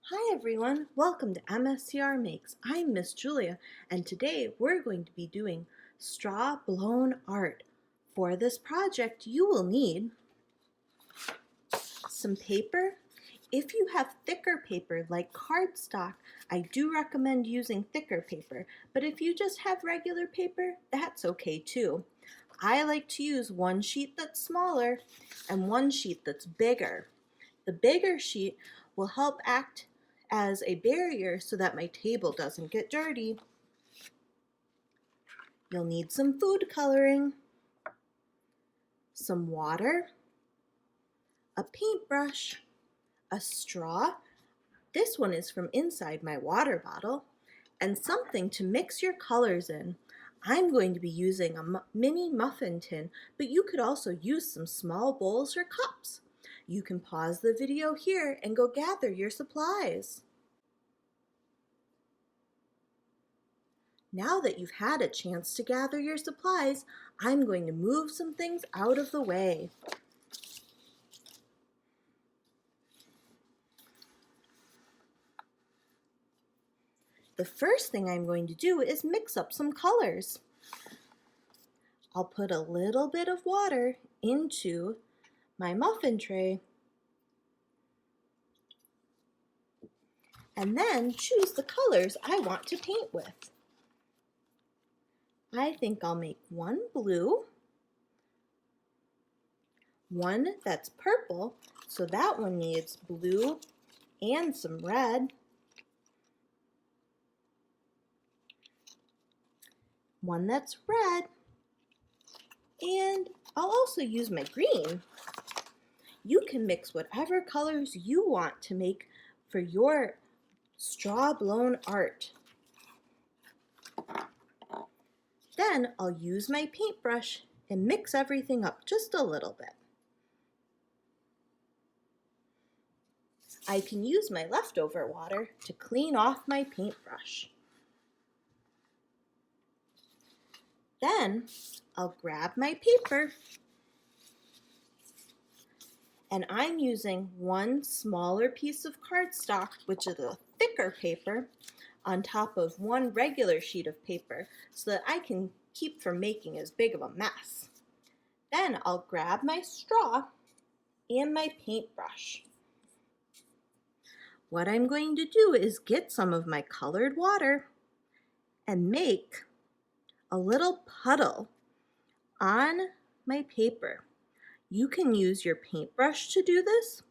Hi everyone, welcome to MSCR Makes. I'm Miss Julia, and today we're going to be doing straw blown art. For this project, you will need some paper. If you have thicker paper like cardstock, I do recommend using thicker paper, but if you just have regular paper, that's okay too. I like to use one sheet that's smaller and one sheet that's bigger. The bigger sheet will help act as a barrier so that my table doesn't get dirty. You'll need some food coloring, some water, a paintbrush, a straw. This one is from inside my water bottle, and something to mix your colors in. I'm going to be using a mini muffin tin, but you could also use some small bowls or cups. You can pause the video here and go gather your supplies. Now that you've had a chance to gather your supplies, I'm going to move some things out of the way. The first thing I'm going to do is mix up some colors. I'll put a little bit of water into my muffin tray and then choose the colors I want to paint with. I think I'll make one blue, one that's purple, so that one needs blue and some red, one that's red, and I'll also use my green. You can mix whatever colors you want to make for your straw blown art. Then I'll use my paintbrush and mix everything up just a little bit. I can use my leftover water to clean off my paintbrush. Then I'll grab my paper, and I'm using one smaller piece of cardstock, which is a thicker paper, on top of one regular sheet of paper so that I can keep from making as big of a mess. Then I'll grab my straw and my paintbrush. What I'm going to do is get some of my colored water and make a little puddle on my paper. You can use your paintbrush to do this,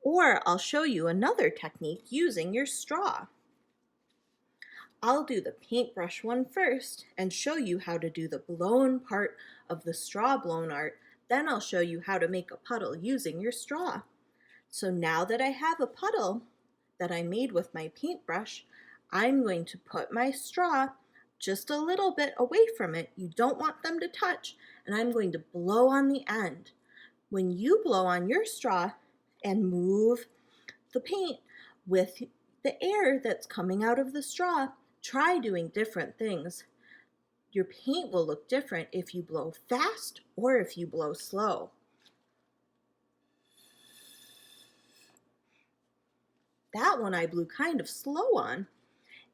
or I'll show you another technique using your straw. I'll do the paintbrush one first and show you how to do the blown part of the straw blown art. Then I'll show you how to make a puddle using your straw. So now that I have a puddle that I made with my paintbrush, I'm going to put my straw just a little bit away from it. You don't want them to touch, and I'm going to blow on the end. When you blow on your straw and move the paint with the air that's coming out of the straw, try doing different things. Your paint will look different if you blow fast or if you blow slow. That one I blew kind of slow on,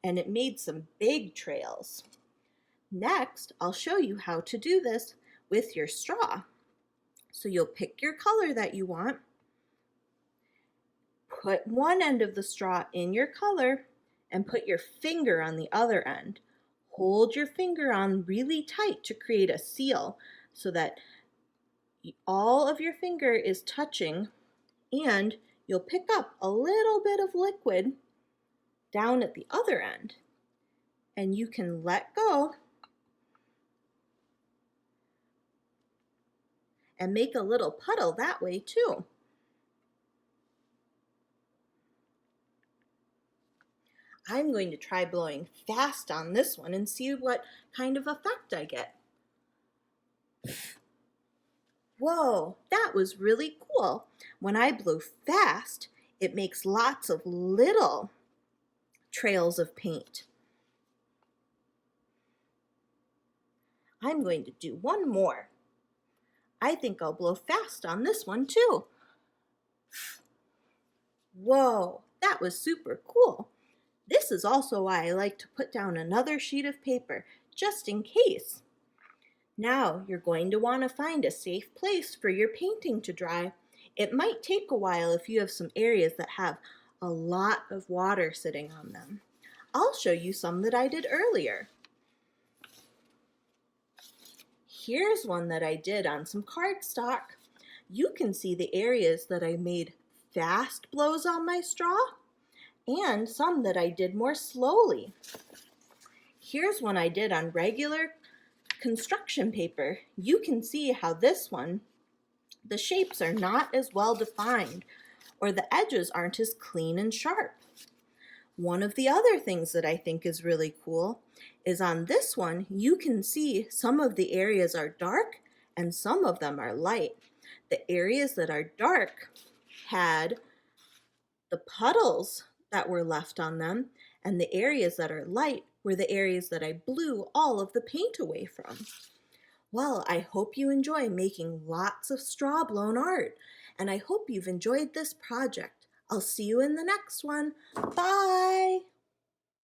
and it made some big trails. Next, I'll show you how to do this with your straw. So you'll pick your color that you want, put one end of the straw in your color, and put your finger on the other end. Hold your finger on really tight to create a seal so that all of your finger is touching, and you'll pick up a little bit of liquid down at the other end, and you can let go and make a little puddle that way too. I'm going to try blowing fast on this one and see what kind of effect I get. Whoa, that was really cool. When I blow fast, it makes lots of little trails of paint. I'm going to do one more. I think I'll blow fast on this one too. Whoa, That was super cool. This is also why I like to put down another sheet of paper, just in case. Now you're going to want to find a safe place for your painting to dry. It might take a while if you have some areas that have a lot of water sitting on them. I'll show you some that I did earlier. Here's one that I did on some cardstock. You can see the areas that I made fast blows on my straw and some that I did more slowly. Here's one I did on regular construction paper. You can see how this one, the shapes are not as well defined or the edges aren't as clean and sharp. One of the other things that I think is really cool is on this one, you can see some of the areas are dark and some of them are light. The areas that are dark had the puddles that were left on them, and the areas that are light were the areas that I blew all of the paint away from. Well, I hope you enjoy making lots of straw blown art, and I hope you've enjoyed this project. I'll see you in the next one. Bye!